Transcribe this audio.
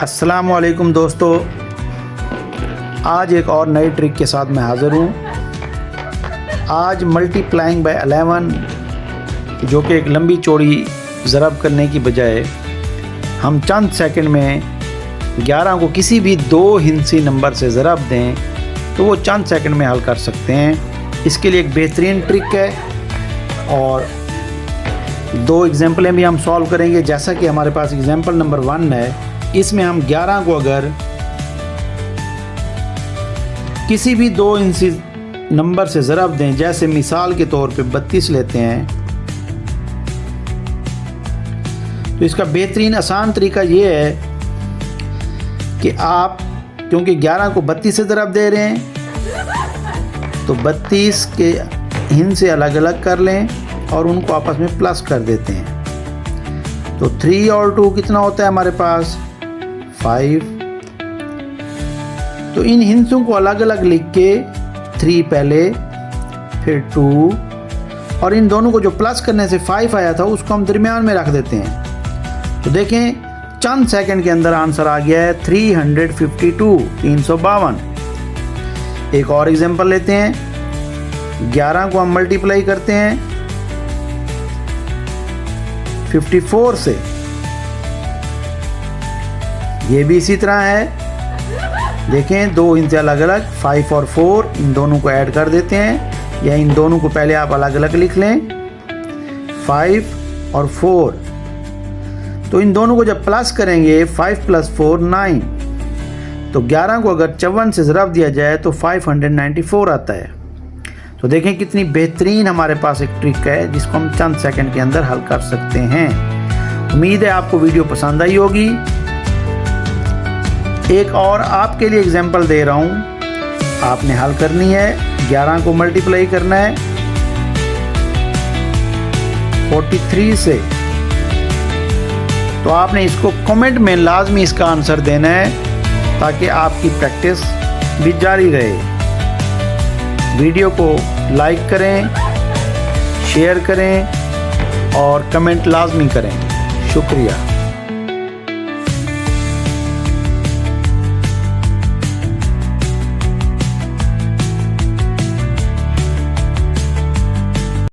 अस्सलामुअलैकुम दोस्तों, आज एक और नई ट्रिक के साथ मैं हाज़िर हूँ। आज मल्टीप्लाइंग बाय 11 जो कि एक लंबी चौड़ी ज़रब करने की बजाय हम चंद सेकंड में 11 को किसी भी दो हिंसी नंबर से ज़रब दें तो वो चंद सेकंड में हल कर सकते हैं। इसके लिए एक बेहतरीन ट्रिक है और दो एग्जाम्पलें भी हम सॉल्व करेंगे। जैसा कि हमारे पास एग्जाम्पल नंबर 1 है, इसमें हम 11 को अगर किसी भी दो हिंसी नंबर से ज़रब दें, जैसे मिसाल के तौर पे 32 लेते हैं, तो इसका बेहतरीन आसान तरीका ये है कि आप क्योंकि 11 को 32 से ज़रब दे रहे हैं तो 32 के हिंस से अलग अलग कर लें और उनको आपस में प्लस कर देते हैं। तो 3 और 2 कितना होता है हमारे पास 5। तो इन हिंसों को अलग अलग लिख के 3 पहले फिर 2 और इन दोनों को जो प्लस करने से 5 आया था उसको हम दरमियान में रख देते हैं। तो देखें चंद सेकंड के अंदर आंसर आ गया है 352। एक और एग्जांपल लेते हैं। 11 को हम मल्टीप्लाई करते हैं 54 से, ये भी इसी तरह है। देखें दो हिंसे अलग अलग 5 और 4, इन दोनों को ऐड कर देते हैं या इन दोनों को पहले आप अलग अलग लिख लें 5 और 4। तो इन दोनों को जब प्लस करेंगे 5 + 4 9। तो 11 को अगर 54 से ज़रब दिया जाए तो 594 आता है। तो देखें कितनी बेहतरीन हमारे पास एक ट्रिक है जिसको हम चंद सेकंड के अंदर हल कर सकते हैं। उम्मीद है आपको वीडियो पसंद आई होगी। एक और आपके लिए एग्जांपल दे रहा हूँ, आपने हल करनी है। 11 को मल्टीप्लाई करना है 43 से। तो आपने इसको कमेंट में लाजमी इसका आंसर देना है ताकि आपकी प्रैक्टिस भी जारी रहे। वीडियो को लाइक करें, शेयर करें और कमेंट लाजमी करें। शुक्रिया।